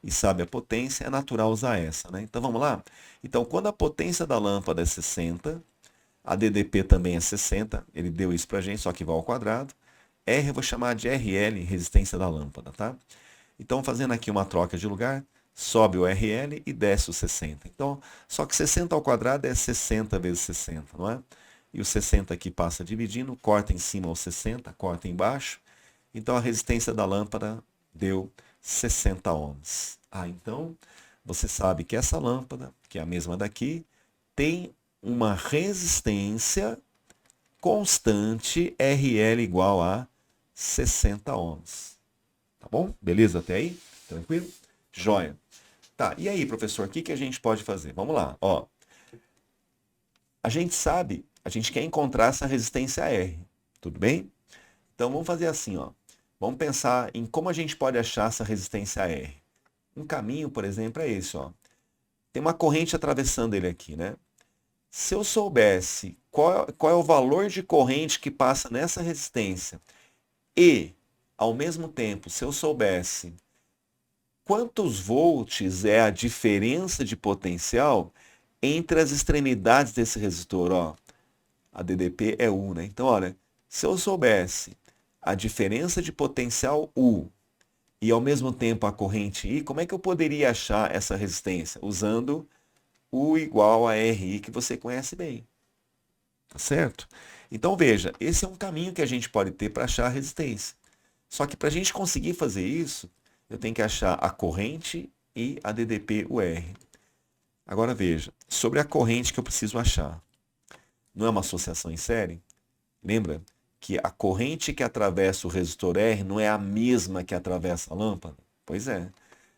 e sabe a potência, é natural usar essa, né? Então vamos lá? Então, quando a potência da lâmpada é 60, a DDP também é 60, ele deu isso para a gente, só que vai ao quadrado. R eu vou chamar de RL, resistência da lâmpada, tá? Então, fazendo aqui uma troca de lugar, sobe o RL e desce o 60. Então, só que 60 ao quadrado é 60 vezes 60, não é? E o 60 aqui passa dividindo, corta em cima o 60, corta embaixo. Então, a resistência da lâmpada deu 60 ohms. Ah, então, você sabe que essa lâmpada, que é a mesma daqui, tem uma resistência constante RL igual a 60 ohms. Tá bom? Beleza até aí? Tranquilo? Joia. Tá, e aí, professor, o que a gente pode fazer? Vamos lá, ó. A gente sabe, a gente quer encontrar essa resistência R, tudo bem? Então vamos fazer assim, ó. Vamos pensar em como a gente pode achar essa resistência R. Um caminho, por exemplo, é esse, ó. Tem uma corrente atravessando ele aqui, né? Se eu soubesse qual é o valor de corrente que passa nessa resistência e, ao mesmo tempo, se eu soubesse quantos volts é a diferença de potencial entre as extremidades desse resistor, ó. A DDP é U, né? Então, olha, se eu soubesse a diferença de potencial U e ao mesmo tempo a corrente I, como é que eu poderia achar essa resistência? Usando U igual a RI, que você conhece bem. Tá certo? Então, veja, esse é um caminho que a gente pode ter para achar a resistência. Só que para a gente conseguir fazer isso, eu tenho que achar a corrente e a DDP UR. Agora veja, sobre a corrente que eu preciso achar. Não é uma associação em série? Lembra que a corrente que atravessa o resistor R não é a mesma que atravessa a lâmpada? Pois é.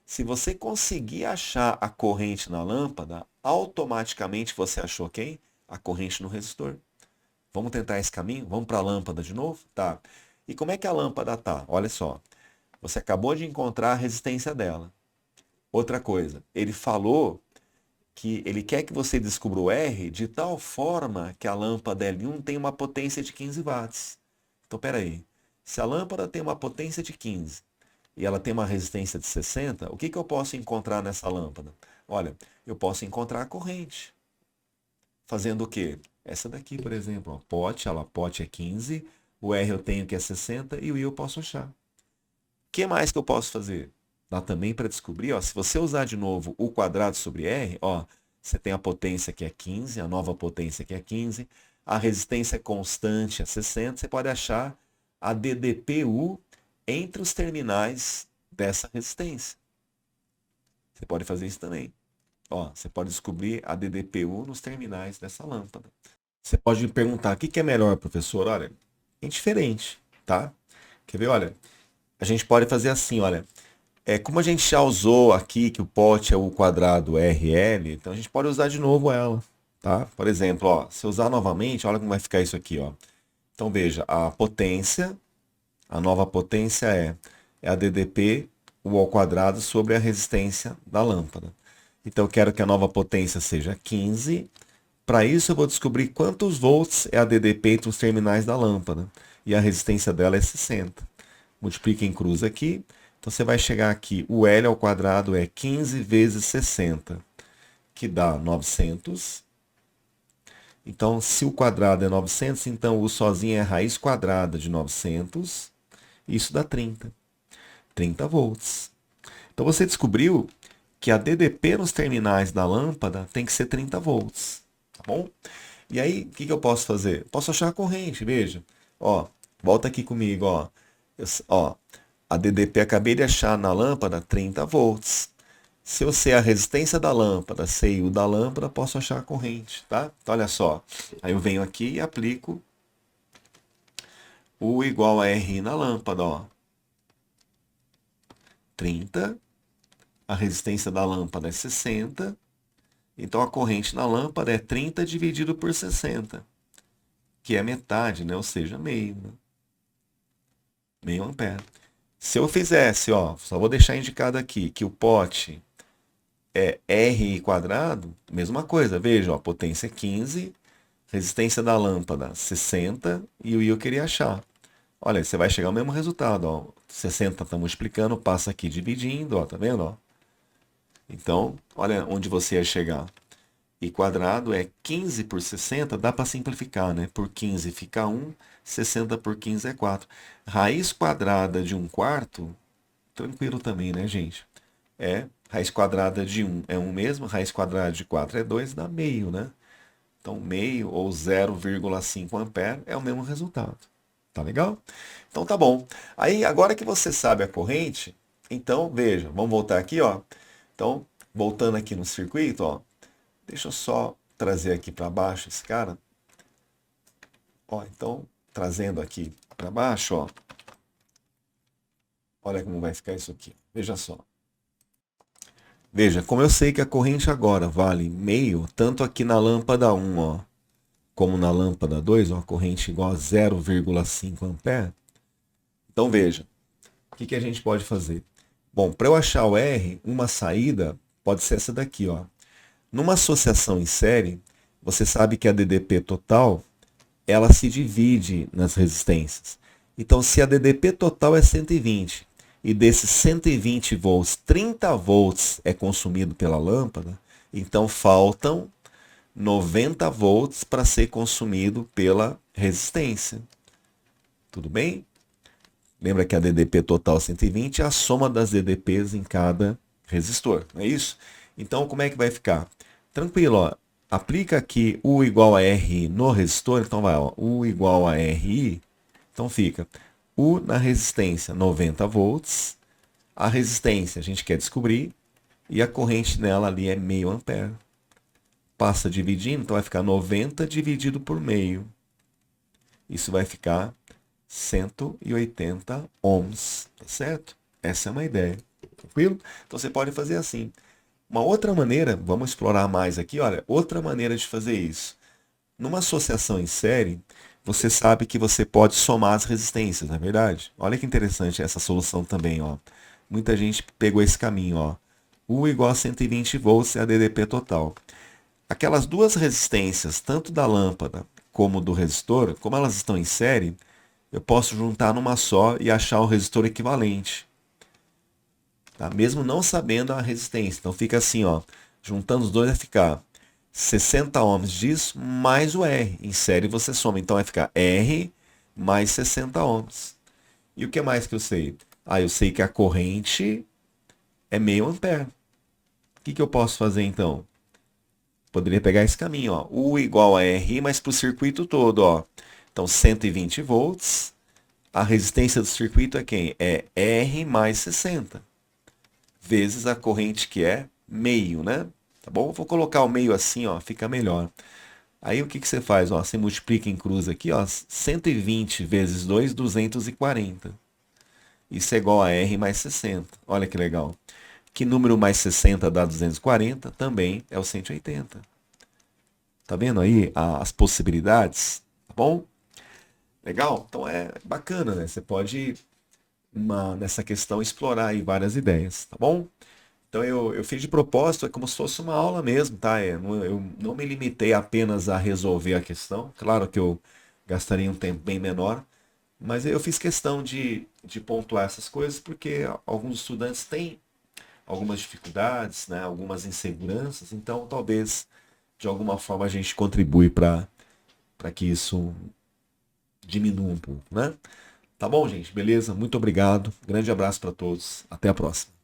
Se você conseguir achar a corrente na lâmpada, automaticamente você achou quem? A corrente no resistor. Vamos tentar esse caminho? Vamos para a lâmpada de novo? Tá. E como é que a lâmpada tá? Olha só. Você acabou de encontrar a resistência dela. Outra coisa, ele falou que ele quer que você descubra o R de tal forma que a lâmpada L1 tem uma potência de 15 watts. Então, peraí. Se a lâmpada tem uma potência de 15 e ela tem uma resistência de 60, o que eu posso encontrar nessa lâmpada? Olha, eu posso encontrar a corrente. Fazendo o quê? Essa daqui, por exemplo. Ó, pote é 15, o R eu tenho que é 60 e o I eu posso achar. O que mais que eu posso fazer? Dá também para descobrir, ó, se você usar de novo o quadrado sobre R, ó, você tem a potência que é 15, a nova potência que é 15, a resistência constante é 60, você pode achar a DDPU entre os terminais dessa resistência. Você pode fazer isso também. Ó, você pode descobrir a DDPU nos terminais dessa lâmpada. Você pode me perguntar, o que é melhor, professor? Olha, é indiferente, tá? Quer ver? Olha, a gente pode fazer assim, olha. Como a gente já usou aqui que o pote é o quadrado RL, então a gente pode usar de novo ela, tá? Por exemplo, ó, se eu usar novamente, olha como vai ficar isso aqui, ó. Então veja, a potência, a nova potência é a DDP, o ao quadrado sobre a resistência da lâmpada. Então eu quero que a nova potência seja 15. Para isso eu vou descobrir quantos volts é a DDP entre os terminais da lâmpada. E a resistência dela é 60. Multiplica em cruz aqui. Então você vai chegar aqui, o L ao quadrado é 15 vezes 60, que dá 900. Então, se o quadrado é 900, então o sozinho é raiz quadrada de 900. Isso dá 30. 30 volts. Então, você descobriu que a DDP nos terminais da lâmpada tem que ser 30 volts. Tá bom? E aí, o que eu posso fazer? Posso achar a corrente, veja. Ó, volta aqui comigo, ó. Ó, a DDP acabei de achar na lâmpada 30 volts. Se eu sei a resistência da lâmpada, sei o da lâmpada, posso achar a corrente, tá? Então, olha só. Aí eu venho aqui e aplico U igual a RI na lâmpada, ó. 30. A resistência da lâmpada é 60. Então, a corrente na lâmpada é 30 dividido por 60, que é metade, né? Ou seja, meio, né? Meio ampere. Se eu fizesse, ó, só vou deixar indicado aqui, que o pote é R quadrado, mesma coisa, veja, ó, potência é 15, resistência da lâmpada 60 e o I eu queria achar. Olha, você vai chegar ao mesmo resultado, ó. 60 está multiplicando, passa aqui dividindo, ó, tá vendo, ó? Então, olha onde você ia chegar. I quadrado é 15 por 60, dá para simplificar, né? Por 15 fica 1, 60 por 15 é 4. Raiz quadrada de 1/4, tranquilo também, né, gente? É, raiz quadrada de 1 é 1 mesmo, raiz quadrada de 4 é 2, dá meio, né? Então, meio ou 0,5 ampere é o mesmo resultado. Tá legal? Então, tá bom. Aí, agora que você sabe a corrente, então, veja, vamos voltar aqui, ó. Então, voltando aqui no circuito, ó. Deixa eu só trazer aqui para baixo esse cara. Ó, então, trazendo aqui para baixo, ó. Olha como vai ficar isso aqui. Veja só. Veja, como eu sei que a corrente agora vale meio, tanto aqui na lâmpada 1, ó, como na lâmpada 2, ó, corrente igual a 0,5 ampere. Então, veja, o que a gente pode fazer? Bom, para eu achar o R, uma saída pode ser essa daqui, ó. Numa associação em série, você sabe que a DDP total, ela se divide nas resistências. Então, se a DDP total é 120 e desses 120 volts, 30 volts é consumido pela lâmpada, então faltam 90 volts para ser consumido pela resistência. Tudo bem? Lembra que a DDP total 120 é a soma das DDPs em cada resistor, não é isso? Então, como é que vai ficar? Tranquilo, ó. Aplica aqui U igual a RI no resistor, então vai, ó, U igual a RI, então fica U na resistência 90 volts, a resistência a gente quer descobrir, e a corrente nela ali é meio ampere. Passa dividindo, então vai ficar 90 dividido por meio. Isso vai ficar 180 ohms, tá certo? Essa é uma ideia, tranquilo? Então você pode fazer assim. Uma outra maneira, vamos explorar mais aqui, olha, outra maneira de fazer isso. Numa associação em série, você sabe que você pode somar as resistências, não é verdade? Olha que interessante essa solução também, ó. Muita gente pegou esse caminho, ó. U igual a 120 volts é a DDP total. Aquelas duas resistências, tanto da lâmpada como do resistor, como elas estão em série, eu posso juntar numa só e achar o resistor equivalente. Tá? Mesmo não sabendo a resistência. Então fica assim, ó. Juntando os dois vai ficar 60 ohms disso mais o R. Em série você soma. Então vai ficar R mais 60 ohms. E o que mais que eu sei? Ah, eu sei que a corrente é meio ampere. O que eu posso fazer então? Poderia pegar esse caminho, ó. U igual a R, mas para o circuito todo, ó. Então 120 volts. A resistência do circuito é quem? É R mais 60. Vezes a corrente que é meio, né? Tá bom? Vou colocar o meio assim, ó, fica melhor. Aí o que você faz? Ó, você multiplica em cruz aqui, ó, 120 vezes 2, 240. Isso é igual a R mais 60. Olha que legal. Que número mais 60 dá 240? Também é o 180. Tá vendo aí as possibilidades? Tá bom? Legal? Então é bacana, né? Você pode, nessa questão, explorar aí várias ideias, tá bom? Então eu fiz de propósito, é como se fosse uma aula mesmo, tá? Eu não me limitei apenas a resolver a questão. Claro que eu gastaria um tempo bem menor, mas eu fiz questão de pontuar essas coisas porque alguns estudantes têm algumas dificuldades, né? Algumas inseguranças, então talvez de alguma forma a gente contribui para para que isso diminua um pouco, né? Tá bom, gente? Beleza? Muito obrigado. Grande abraço para todos. Até a próxima.